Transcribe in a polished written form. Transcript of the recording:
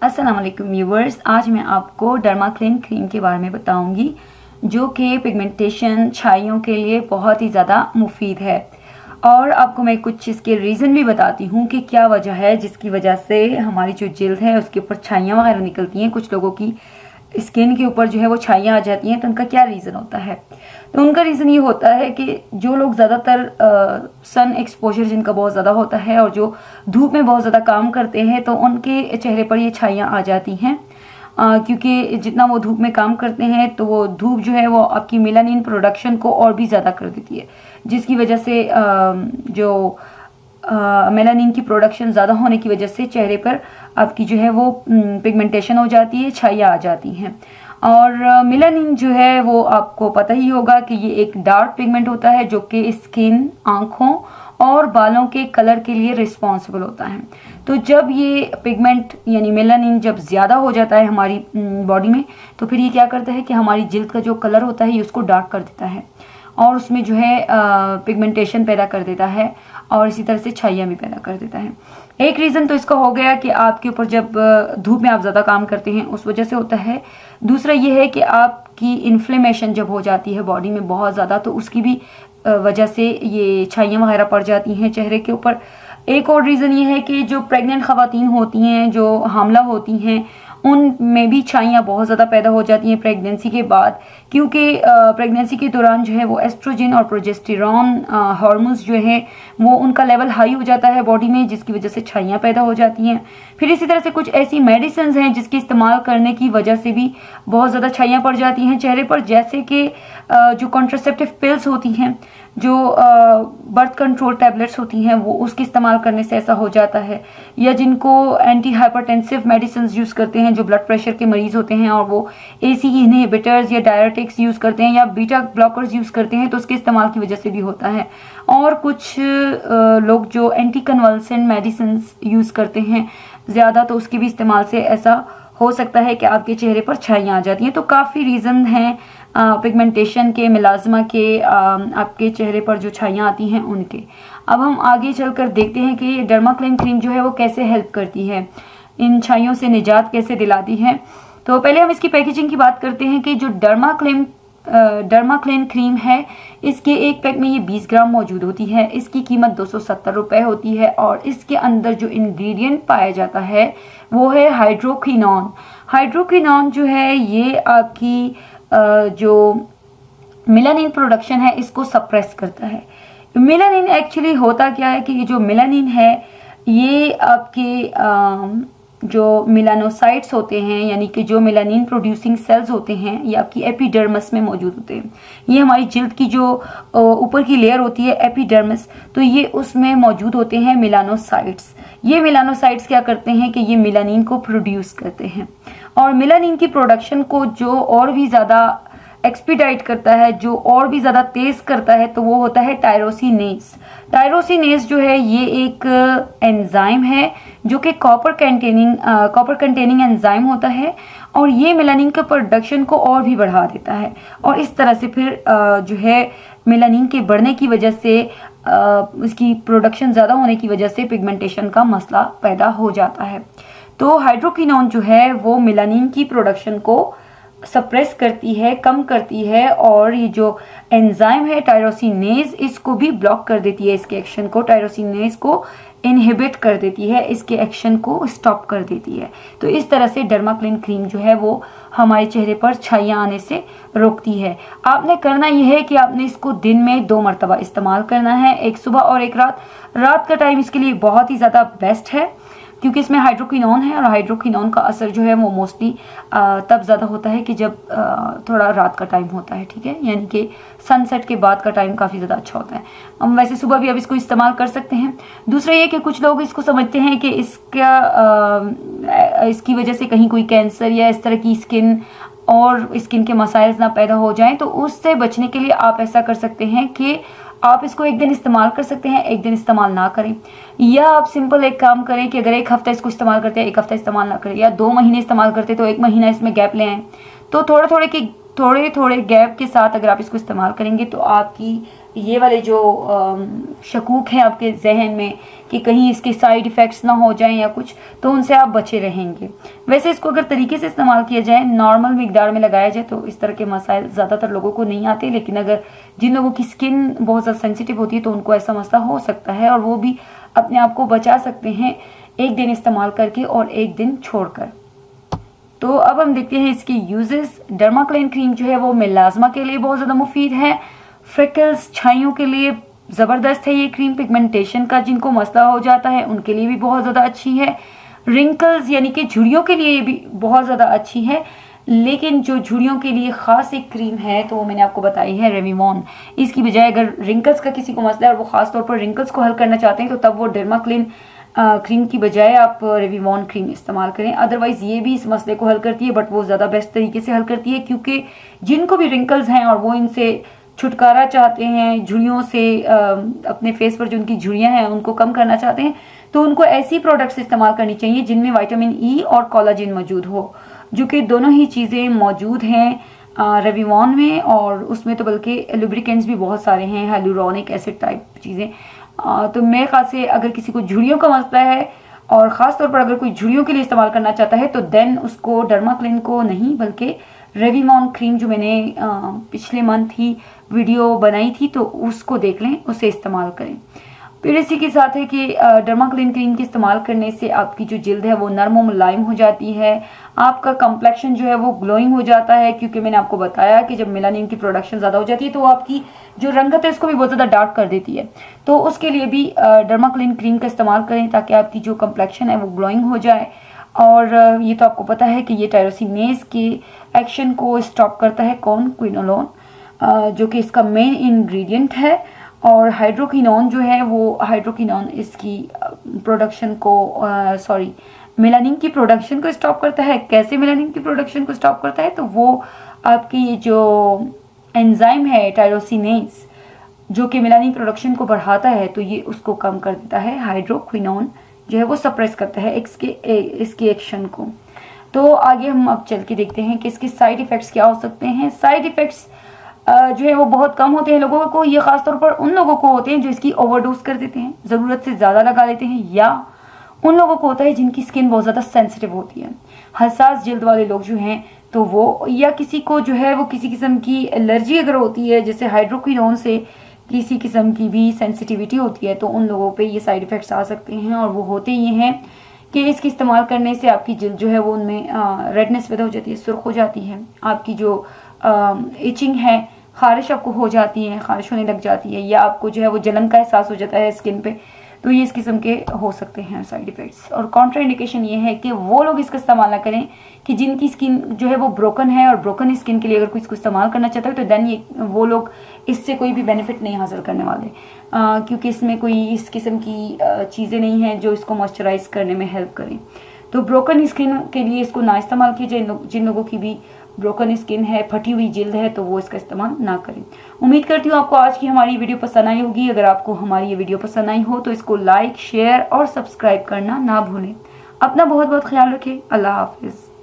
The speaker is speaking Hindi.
अस्सलाम वालेकुम व्यूवर्स, आज मैं आपको डर्माक्लिन क्रीम के बारे में बताऊंगी जो कि पिगमेंटेशन छाइयों के लिए बहुत ही ज़्यादा मुफीद है। और आपको मैं कुछ इसके रीज़न भी बताती हूँ कि क्या वजह है जिसकी वजह से हमारी जो जिल्द है उसके ऊपर छाइयाँ वगैरह निकलती हैं। कुछ लोगों की स्किन के ऊपर जो है वो छाइयाँ आ जाती हैं, तो उनका क्या रीज़न होता है। तो उनका रीज़न ये होता है कि जो लोग ज़्यादातर सन एक्सपोजर जिनका बहुत ज़्यादा होता है और जो धूप में बहुत ज़्यादा काम करते हैं, तो उनके चेहरे पर ये छाइयाँ आ जाती हैं। क्योंकि जितना वो धूप में काम करते हैं तो वो धूप जो है वो आपकी मेलानिन प्रोडक्शन को और भी ज़्यादा कर देती है, जिसकी वजह से जो मेलानिन की प्रोडक्शन ज़्यादा होने की वजह से चेहरे पर आपकी जो है वो पिगमेंटेशन हो जाती है, छाइयाँ आ जाती हैं। और मेलानिन जो है वो आपको पता ही होगा कि ये एक डार्क पिगमेंट होता है जो कि स्किन, आँखों और बालों के कलर के लिए रिस्पॉन्सिबल होता है। तो जब ये पिगमेंट यानी मेलानिन जब ज़्यादा हो जाता है हमारी बॉडी में, तो फिर ये क्या करता है कि हमारी जिल्द का जो कलर होता है ये उसको डार्क कर देता है और उसमें जो है पिगमेंटेशन पैदा कर देता है और इसी तरह से छाइयाँ भी पैदा कर देता है। एक रीज़न तो इसका हो गया कि आपके ऊपर जब धूप में आप ज़्यादा काम करते हैं उस वजह से होता है। दूसरा ये है कि आपकी इन्फ्लेमेशन जब हो जाती है बॉडी में बहुत ज़्यादा, तो उसकी भी वजह से ये छाइयाँ वगैरह पड़ जाती हैं चेहरे के ऊपर। एक और रीज़न ये है कि जो प्रेग्नेंट ख़वातीन होती हैं, जो हामला होती हैं, उनमें भी छाइयाँ बहुत ज़्यादा पैदा हो जाती हैं प्रेगनेंसी के बाद, क्योंकि प्रेगनेंसी के दौरान जो है वो एस्ट्रोजन और प्रोजेस्टेरॉन हार्मोन्स जो है वो उनका लेवल हाई हो जाता है बॉडी में, जिसकी वजह से छाइयाँ पैदा हो जाती हैं। फिर इसी तरह से कुछ ऐसी मेडिसिन हैं जिसके इस्तेमाल करने की वजह से भी बहुत ज़्यादा छाइयाँ पड़ जाती हैं चेहरे पर, जैसे कि जो कॉन्ट्रासेप्टिव पिल्स होती हैं, जो बर्थ कंट्रोल टैबलेट्स होती हैं, वो उसके इस्तेमाल करने से ऐसा हो जाता है। या जिनको एंटी हाइपरटेंसिव मेडिसिन यूज़ करते हैं, जो ब्लड प्रेशर के मरीज़ होते हैं और वो एसी इनहिबिटर्स या डायरेटिक्स यूज़ करते हैं या बीटा ब्लॉकर्स यूज़ करते हैं, तो उसके इस्तेमाल की वजह से भी होता है। और कुछ लोग जो एंटी कन्वल्सेंट मेडिसिन यूज़ करते हैं ज़्यादा, तो उसके भी इस्तेमाल से ऐसा हो सकता है कि आपके चेहरे पर छाइयाँ आ जाती हैं। तो काफ़ी रीज़न हैं पिगमेंटेशन के, मिलाजमा के, आपके चेहरे पर जो छाइयाँ आती हैं उनके। अब हम आगे चलकर देखते हैं कि डर्माक्लिन क्रीम जो है वो कैसे हेल्प करती है, इन छाइयों से निजात कैसे दिलाती है। तो पहले हम इसकी पैकेजिंग की बात करते हैं कि जो डर्माक्लिन क्रीम है, इसके एक पैक में ये 20 ग्राम मौजूद होती है। इसकी कीमत 270 रुपये होती है और इसके अंदर जो इंग्रेडिएंट पाया जाता है वो है हाइड्रोक्विनोन। हाइड्रोक्विनोन जो है ये आपकी जो मेलानिन प्रोडक्शन है इसको सप्रेस करता है। मेलानिन एक्चुअली होता क्या है कि ये जो मेलानिन है ये आपके जो मेलानोसाइट्स होते हैं, यानी कि जो मेलानिन प्रोड्यूसिंग सेल्स होते हैं, ये आपकी एपिडर्मिस में मौजूद होते हैं। ये हमारी जिल्द की जो ऊपर की लेयर होती है एपिडर्मिस, तो ये उसमें मौजूद होते हैं मेलानोसाइट्स। ये मेलानोसाइट्स क्या करते हैं कि ये मेलानिन को प्रोड्यूस करते हैं और मेलानिन की प्रोडक्शन को जो और भी ज़्यादा एक्सपीडाइट करता है, जो और भी ज़्यादा तेज़ करता है, तो वो होता है टायरोसिनेज। टायरोसिनेज जो है ये एक एंजाइम है जो कि कॉपर कंटेनिंग एंजाइम होता है और ये मेलानिन के प्रोडक्शन को और भी बढ़ा देता है और इस तरह से फिर जो है मेलानिन के बढ़ने की वजह से इसकी प्रोडक्शन ज़्यादा होने की वजह से पिगमेंटेशन का मसला पैदा हो जाता है। तो हाइड्रोक्विनोन जो है वो मेलानिन की प्रोडक्शन को सप्रेस करती है, कम करती है और ये जो एंजाइम है टायरोसिनेज इसको भी ब्लॉक कर देती है, इसके एक्शन को, टायरोसिनेज को इनहिबिट कर देती है, इसके एक्शन को स्टॉप कर देती है। तो इस तरह से डर्माक्लिन क्रीम जो है वो हमारे चेहरे पर छाइयाँ आने से रोकती है। आपने करना यह है कि आपने इसको दिन में 2 मरतबा इस्तेमाल करना है, एक सुबह और एक रात। रात का टाइम इसके लिए बहुत ही ज़्यादा बेस्ट है क्योंकि इसमें हाइड्रोक्विनोन है और हाइड्रोक्विनोन का असर जो है वो मोस्टली तब ज़्यादा होता है कि जब थोड़ा रात का टाइम होता है, ठीक है, यानी कि सनसेट के बाद का टाइम काफ़ी ज़्यादा अच्छा होता है। हम वैसे सुबह भी अब इसको इस्तेमाल कर सकते हैं। दूसरा ये कि कुछ लोग इसको समझते हैं कि इसकी वजह से कहीं कोई कैंसर या इस तरह की स्किन के मसाइल ना पैदा हो जाएं, तो उससे बचने के लिए आप ऐसा कर सकते हैं कि आप इसको एक दिन इस्तेमाल कर सकते हैं, एक दिन इस्तेमाल ना करें। या आप सिंपल एक काम करें कि अगर एक हफ्ता इसको इस्तेमाल करते हैं, एक हफ्ता इस्तेमाल ना करें, या 2 महीने इस्तेमाल करते तो 1 महीना इसमें गैप ले आएँ। तो थोड़े थोड़े गैप के साथ अगर आप इसको इस्तेमाल करेंगे तो आपकी ये वाले जो शकूक हैं आपके जहन में कि कहीं इसके साइड इफ़ेक्ट्स ना हो जाएं या कुछ, तो उनसे आप बचे रहेंगे। वैसे इसको अगर तरीके से इस्तेमाल किया जाए, नॉर्मल मिकदार में लगाया जाए, तो इस तरह के मसाइल ज़्यादातर लोगों को नहीं आते। लेकिन अगर जिन लोगों की स्किन बहुत ज़्यादा सेंसिटिव होती है तो उनको ऐसा मसला हो सकता है, और वो भी अपने आप को बचा सकते हैं एक दिन इस्तेमाल करके और एक दिन छोड़कर। तो अब हम देखते हैं इसके यूजेस। डर्माक्लेन क्रीम जो है वो मेलाज़मा के लिए बहुत ज़्यादा मुफीद है। फ्रिकल्स, छाइयों के लिए ज़बरदस्त है ये क्रीम। पिगमेंटेशन का जिनको मसला हो जाता है उनके लिए भी बहुत ज़्यादा अच्छी है। रिंकल्स यानी कि झुर्रियों के लिए भी बहुत ज़्यादा अच्छी है। लेकिन जो झुर्रियों के लिए ख़ास एक क्रीम है तो वो मैंने आपको बताई है रेविमॉन। इसकी बजाय अगर रिंकल्स का किसी को मसला है और वो ख़ास तौर पर रिंकल्स को हल करना चाहते हैं तो तब वो डर्माक्लेन क्रीम की बजाय आप रेविमॉन क्रीम इस्तेमाल करें। अदरवाइज ये भी इस मसले को हल करती है, बट वो ज़्यादा बेस्ट तरीके से हल करती है, क्योंकि जिनको भी रिंकल्स हैं और वो इनसे छुटकारा चाहते हैं, झुर्रियों से अपने फेस पर जो उनकी झुर्रियाँ हैं उनको कम करना चाहते हैं, तो उनको ऐसी प्रोडक्ट्स इस्तेमाल करनी चाहिए जिनमें विटामिन ई और कोलाजिन मौजूद हो, जो कि दोनों ही चीज़ें मौजूद हैं रेविमॉन में। और उसमें तो बल्कि लुब्रिकेंट्स भी बहुत सारे हैं, हाइलुरोनिक एसिड टाइप चीज़ें। तो मेरे ख्याल से अगर किसी को झुर्रियों का मसला है और ख़ास तौर पर अगर कोई झुर्रियों के लिए इस्तेमाल करना चाहता है तो देन उसको डर्माक्लेन को नहीं बल्कि रेविमॉन क्रीम जो मैंने पिछले मंथ ही वीडियो बनाई थी तो उसको देख लें, उसे इस्तेमाल करें। फिर इसी के साथ है कि डर्माक्लेन क्रीम के इस्तेमाल करने से आपकी जो जिल्द है वो नरम और मुलायम हो जाती है। आपका कम्प्लेक्शन जो है वो ग्लोइंग हो जाता है, क्योंकि मैंने आपको बताया कि जब मेलानिन की प्रोडक्शन ज़्यादा हो जाती है तो वो आपकी जो रंगत है उसको भी बहुत ज़्यादा डार्क कर देती है। तो उसके लिए भी डर्माक्लेन क्रीम का इस्तेमाल करें ताकि आपकी जो कम्प्लेक्शन है वो ग्लोइंग हो जाए। और ये तो आपको पता है कि ये टायरोसिनेज के एक्शन को स्टॉप करता है। कौन? क्विनोलोन, जो कि इसका मेन इंग्रेडिएंट है। और हाइड्रोक्विनोन जो है वो हाइड्रोक्विनोन इसकी प्रोडक्शन को मेलानिन की प्रोडक्शन को स्टॉप करता है। कैसे मेलानिन की प्रोडक्शन को स्टॉप करता है? तो वो आपकी ये जो एंजाइम है टायरोसिनेज जो कि मेलानिन प्रोडक्शन को बढ़ाता है तो ये उसको कम कर देता है। हाइड्रोक्विनोन जो है वो सप्रेस करता है इसके एक्शन को। तो आगे हम अब चल के देखते हैं कि इसके साइड इफ़ेक्ट्स क्या हो सकते हैं। साइड इफ़ेक्ट्स जो है वो बहुत कम होते हैं लोगों को। ये ख़ासतौर पर उन लोगों को होते हैं जो इसकी ओवरडोज कर देते हैं, ज़रूरत से ज़्यादा लगा लेते हैं, या उन लोगों को होता है जिनकी स्किन बहुत ज़्यादा सेंसिटिव होती है। हसास जल्द वाले लोग जो हैं तो वो, या किसी को जो है वो किसी किस्म की एलर्जी अगर होती है, जैसे हाइड्रोक्विनोन से किसी किस्म की भी सेंसिटिविटी होती है, तो उन लोगों पे ये साइड इफ़ेक्ट्स आ सकते हैं। और वो होते ये हैं कि इसके इस्तेमाल करने से आपकी जल्द जो है वो उनमें रेडनेस पैदा हो जाती है, सुर्ख हो जाती है। आपकी जो इचिंग है, खारिश आपको हो जाती है, खारिश होने लग जाती है, या आपको जो है वो जलन का एहसास हो जाता है स्किन पे। तो ये इस किस्म के हो सकते हैं साइड इफ़ेक्ट्स। और कॉन्ट्रा इंडिकेशन ये है कि वो लोग इसका इस्तेमाल ना करें कि जिनकी स्किन जो है वो ब्रोकन है, और ब्रोकन स्किन के लिए अगर कोई इसको इस्तेमाल करना चाहता है तो देन ये वो लोग इससे कोई भी बेनिफिट नहीं हासिल करने वाले, क्योंकि इसमें कोई इस किस्म की चीज़ें नहीं हैं जो इसको मॉइस्चराइज करने में हेल्प करें। तो ब्रोकन स्किन के लिए इसको ना इस्तेमाल किया जाए। जिन लोगों की भी ब्रोकन स्किन है, फटी हुई जिल्द है, तो वो इसका इस्तेमाल ना करें। उम्मीद करती हूँ आपको आज की हमारी वीडियो पसंद आई होगी। अगर आपको हमारी ये वीडियो पसंद आई हो तो इसको लाइक, शेयर और सब्सक्राइब करना ना भूलें। अपना बहुत बहुत ख्याल रखें। अल्लाह हाफिज़।